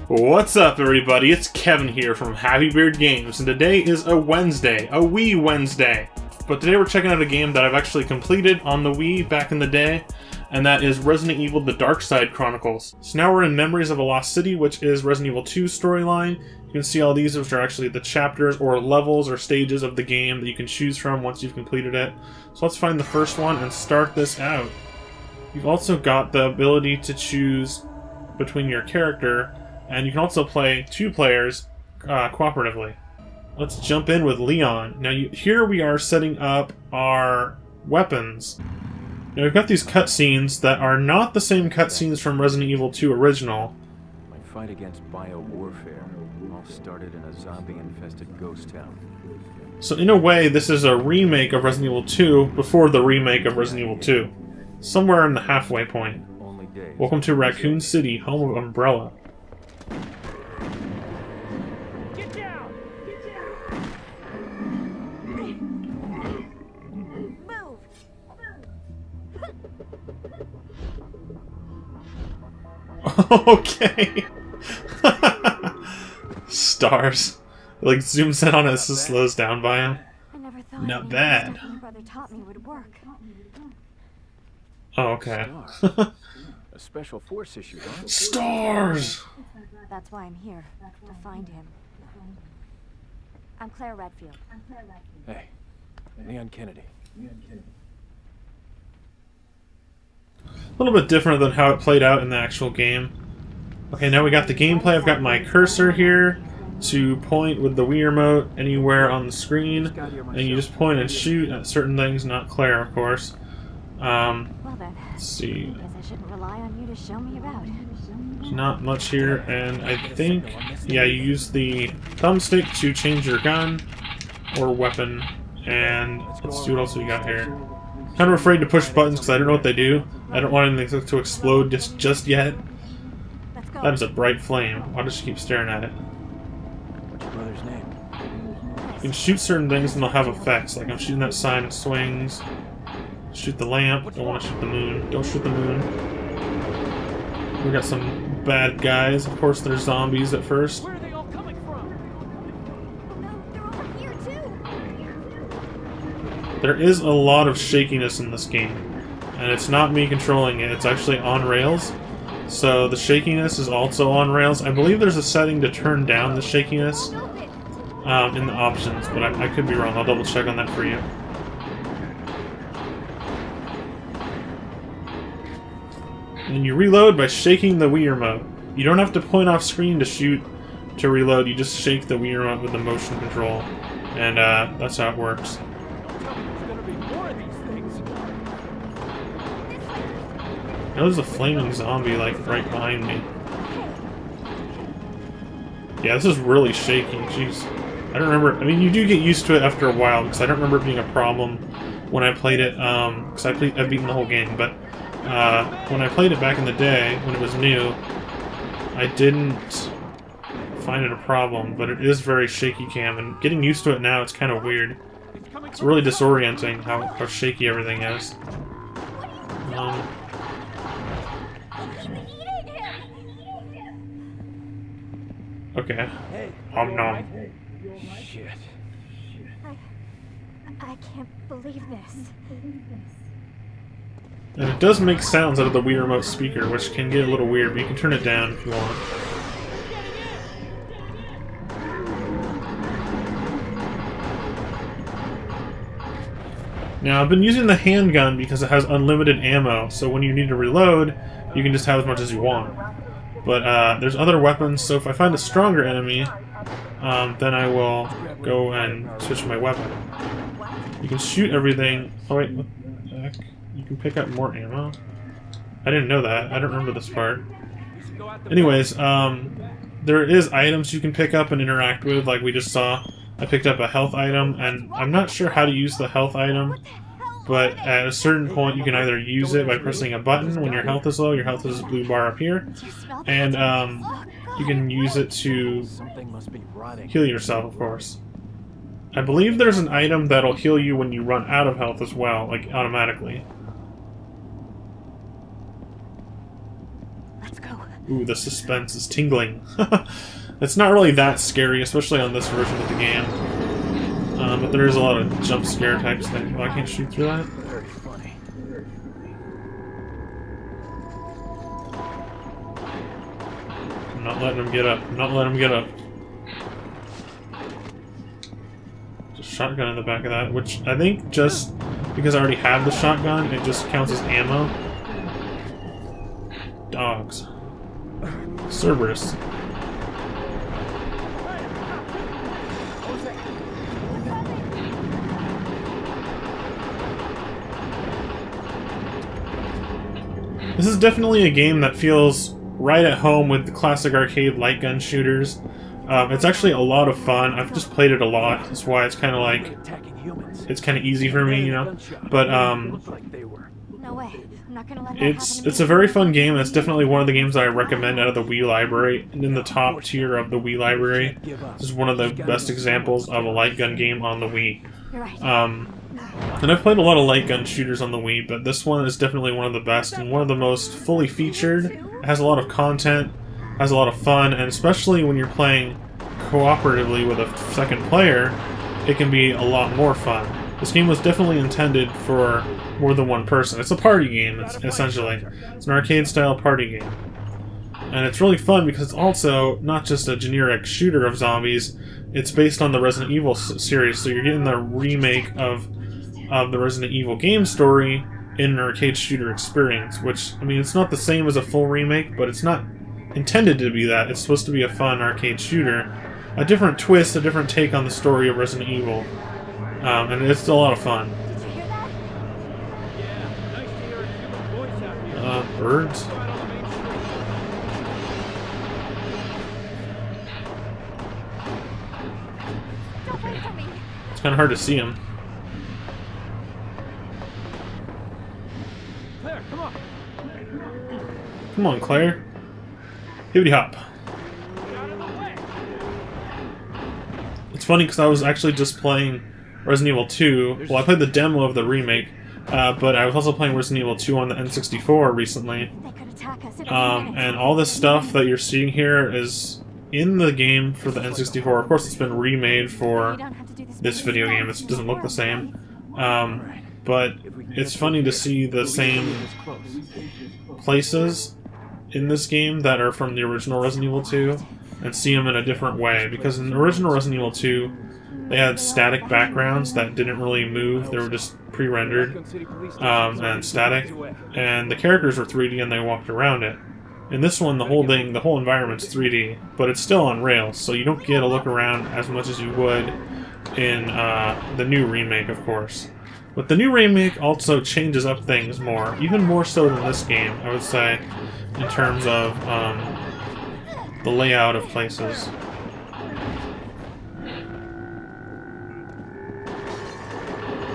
What's up, everybody? It's Kevin here from Happy Beard Games, and today is a Wednesday, a Wii Wednesday. But today we're checking out a game that I've actually completed on the Wii back in the day, and that is Resident Evil: The Darkside Chronicles. So now we're in Memories of a Lost City, which is Resident Evil 2's storyline. You can see all these, which are actually the chapters or levels or stages of the game that you can choose from once you've completed it. So let's find the first one and start this out. You've also got the ability to choose between your character, and you can also play two players cooperatively. Let's jump in with Leon. Now here we are setting up our weapons. Now we've got these cutscenes that are not the same cutscenes from Resident Evil 2 original. My fight against bio-warfare all started in a zombie-infested ghost town. So in a way, this is a remake of Resident Evil 2 before the remake of Resident Evil 2. Somewhere in the halfway point. Welcome to Raccoon City, home of Umbrella. Get down! Get down! Move! Okay. Stars. It, like, zooms in on it as it slows down by him. I never thought Not bad. my brother taught me would work. Oh, okay. A special force issue, huh? Stars! That's why I'm here, to find him. I'm Claire Redfield. Hey, Leon Kennedy. A little bit different than how it played out in the actual game. Okay, now we got the gameplay. I've got my cursor here to point with the Wii remote anywhere on the screen, and you just point and shoot at certain things, not Claire, of course. Well then, Let's see. guess I shouldn't rely on you to show me about. There's not much here, and I think, yeah, you use the thumbstick to change your gun or weapon, and let's see what else we got here. Kind of afraid to push buttons because I don't know what they do. I don't want anything to explode just yet. Let's go. That is a bright flame. Why does she keep staring at it? What's your brother's name? You can shoot certain things and they'll have effects. Like I'm shooting that sign, it swings. Shoot the lamp. Don't want to shoot the moon. Don't shoot the moon. We got some bad guys. Of course, there's zombies at first. Where are they all coming from? Oh no, they're over here too. There is a lot of shakiness in this game, and it's not me controlling it. It's actually on rails. So the shakiness is also on rails. I believe there's a setting to turn down the shakiness in the options, but I could be wrong. I'll double check on that for you. And you reload by shaking the Wii remote. You don't have to point off screen to shoot to reload. You just shake the Wii remote with the motion control, and that's how it works. Don't tell me there's gonna be more of these things. Now there's a flaming zombie like right behind me. Yeah, this is really shaky. Jeez, I don't remember. I mean, you do get used to it after a while because I don't remember it being a problem when I played it. Because I've beaten the whole game, but. When I played it back in the day, when it was new, I didn't find it a problem, but it is very shaky cam, and getting used to it now, it's kind of weird. It's really disorienting how shaky everything is. Okay. Om nom. Shit. I can't believe this. And it does make sounds out of the Wii Remote speaker, which can get a little weird, but you can turn it down if you want. Now, I've been using the handgun because it has unlimited ammo, so when you need to reload, you can just have as much as you want. But there's other weapons, so if I find a stronger enemy, then I will go and switch my weapon. You can shoot everything. Oh wait, what the heck? You can pick up more ammo? I didn't know that. I don't remember this part. Anyways, there is items you can pick up and interact with, like we just saw. I picked up a health item, and I'm not sure how to use the health item, but at a certain point you can either use it by pressing a button when your health is low. Your health is a blue bar up here. And you can use it to heal yourself, of course. I believe there's an item that'll heal you when you run out of health as well, like automatically. Let's go. Ooh, the suspense is tingling. It's not really that scary, especially on this version of the game. But there is a lot of jump scare types things. Oh, I can't shoot through that? Very funny. I'm not letting him get up. I'm not letting him get up. Just shotgun in the back of that, which I think just because I already have the shotgun, it just counts as ammo. Dogs. Cerberus. This is definitely a game that feels right at home with the classic arcade light gun shooters. It's actually a lot of fun. I've just played it a lot. That's why it's kind of like, it's kind of easy for me, you know. But No way. I'm not gonna let that happen to me. it's a very fun game. It's definitely one of the games that I recommend out of the Wii library, and in the top tier of the Wii library. This is one of the best examples of a light gun game on the Wii. You're right. And I've played a lot of light gun shooters on the Wii, but this one is definitely one of the best and one of the most fully featured. It has a lot of content, has a lot of fun, and especially when you're playing cooperatively with a second player, it can be a lot more fun. This game was definitely intended for more than one person. It's a party game, essentially. It's an arcade-style party game. And it's really fun because it's also not just a generic shooter of zombies, it's based on the Resident Evil series, so you're getting the remake of the Resident Evil game story in an arcade shooter experience, which, I mean, it's not the same as a full remake, but it's not intended to be that. It's supposed to be a fun arcade shooter. A different twist, a different take on the story of Resident Evil. And it's a lot of fun. Did you hear that? Yeah, nice to hear a human voice out here. Birds? Right on the main street. Don't wait for me. It's kind of hard to see him. Claire, come on. Come on, Claire. Hibbity hop. Get out of the way. It's funny because I was actually just playing Resident Evil 2. Well, I played the demo of the remake, but I was also playing Resident Evil 2 on the N64 recently. They could attack us at any minute. And all this stuff that you're seeing here is in the game for the N64. Of course, it's been remade for You don't have to do this video game. It doesn't look the same. But it's funny to see the same places in this game that are from the original Resident Evil 2 and see them in a different way. Because in the original Resident Evil 2, they had static backgrounds that didn't really move. They were just pre-rendered and static. And the characters were 3D and they walked around it. In this one, the whole environment's 3D, but it's still on rails, so you don't get a look around as much as you would in the new remake, of course. But the new remake also changes up things more, even more so than this game, I would say, in terms of the layout of places.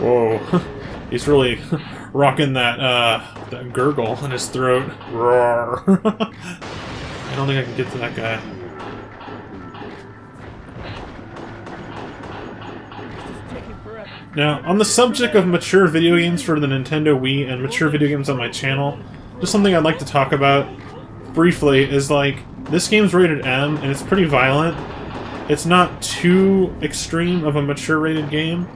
Whoa, he's really rocking that gurgle in his throat. Roar. I don't think I can get to that guy. Now, on the subject of mature video games for the Nintendo Wii and mature video games on my channel, just something I'd like to talk about briefly is like, this game's rated M and it's pretty violent. It's not too extreme of a mature rated game,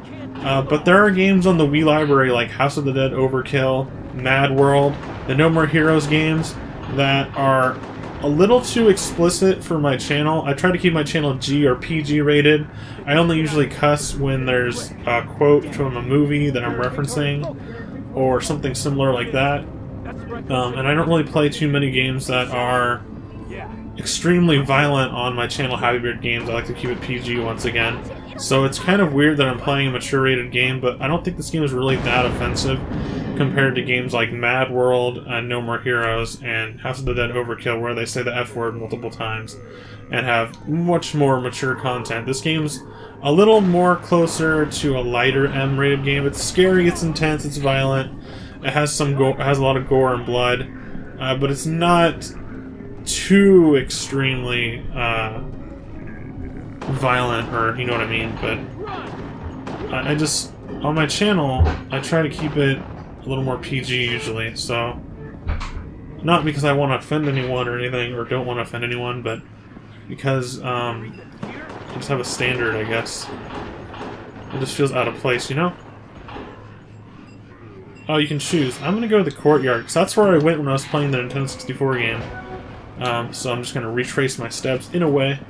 but there are games on the Wii library like House of the Dead Overkill, Mad World, the No More Heroes games that are a little too explicit for my channel. I try to keep my channel G or PG rated. I only usually cuss when there's a quote from a movie that I'm referencing or something similar like that. And I don't really play too many games that are extremely violent on my channel, Happy Beard Games. I like to keep it PG once again. So it's kind of weird that I'm playing a mature rated game, but I don't think this game is really that offensive compared to games like Mad World and No More Heroes and House of the Dead Overkill, where they say the F word multiple times and have much more mature content. This game's a little more closer to a lighter M rated game. It's scary, it's intense, it's violent. It has a lot of gore and blood, but it's not too extremely violent, or you know what I mean. But I just, on my channel, I try to keep it a little more PG usually, so Not because I want to offend anyone or anything, or don't want to offend anyone, but because I just have a standard, I guess. It just feels out of place, you know? Oh, you can choose. I'm gonna go to the courtyard, because that's where I went when I was playing the Nintendo 64 game. So I'm just gonna retrace my steps in a way.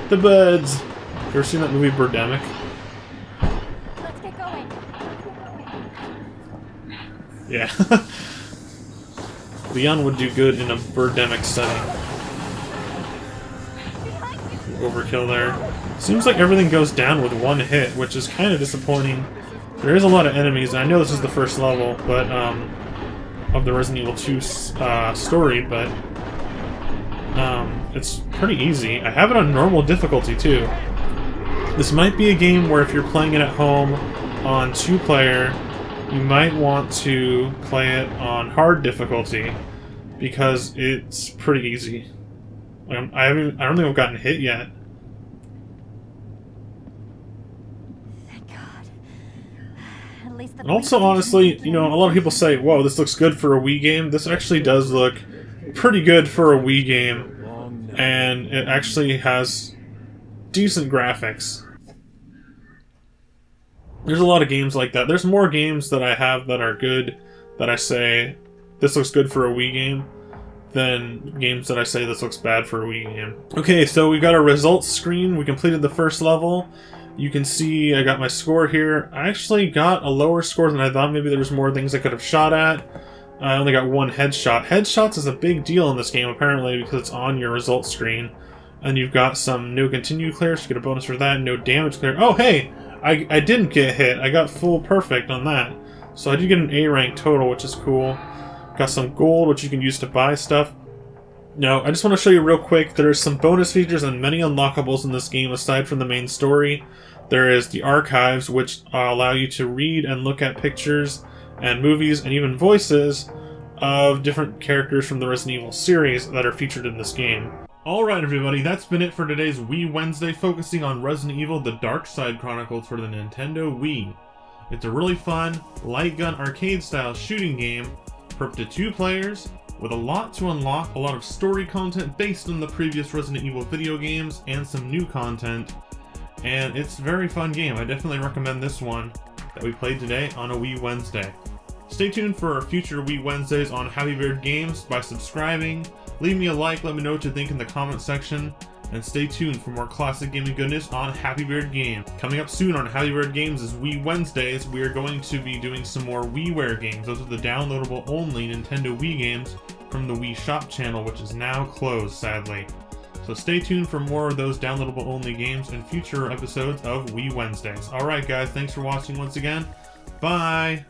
The birds! You ever seen that movie Birdemic? Let's get going. Yeah. Leon would do good in a Birdemic setting. Overkill there. Seems like everything goes down with one hit, which is kind of disappointing. There is a lot of enemies, and I know this is the first level, but of the Resident Evil 2 story, but it's pretty easy. I have it on normal difficulty too. This might be a game where if you're playing it at home on 2-player, you might want to play it on hard difficulty because it's pretty easy. I don't think I've gotten hit yet. Thank God. At least the And also, honestly, you know, a lot of people say, "Whoa, this looks good for a Wii game." This actually does look pretty good for a Wii game, and it actually has decent graphics. There's a lot of games like that. There's more games that I have that are good that I say, "This looks good for a Wii game," than games that I say this looks bad for a Wii game. Okay, so we got our results screen. We completed the first level. You can see I got my score here. I actually got a lower score than I thought. Maybe there was more things I could have shot at. I only got one headshot. Headshots is a big deal in this game, apparently, because it's on your results screen. And you've got some no continue clear, so you get a bonus for that. No damage clear. Oh, hey! I didn't get hit. I got full perfect on that. So I did get an A rank total, which is cool. Got some gold, which you can use to buy stuff. Now, I just want to show you real quick, there are some bonus features and many unlockables in this game aside from the main story. There is the archives, which allow you to read and look at pictures and movies and even voices of different characters from the Resident Evil series that are featured in this game. Alright everybody, that's been it for today's Wii Wednesday, focusing on Resident Evil The Darkside Chronicles for the Nintendo Wii. It's a really fun, light gun arcade-style shooting game for up to 2 players, with a lot to unlock, a lot of story content based on the previous Resident Evil video games, and some new content. And it's a very fun game. I definitely recommend this one that we played today on a Wii Wednesday. Stay tuned for our future Wii Wednesdays on Happy Beard Games by subscribing. Leave me a like, let me know what you think in the comment section. And stay tuned for more classic gaming goodness on Happy Beard Games. Coming up soon on Happy Beard Games is Wii Wednesdays. We are going to be doing some more WiiWare games. Those are the downloadable only Nintendo Wii games from the Wii Shop channel, which is now closed, sadly. So stay tuned for more of those downloadable only games in future episodes of Wii Wednesdays. Alright guys, thanks for watching once again. Bye!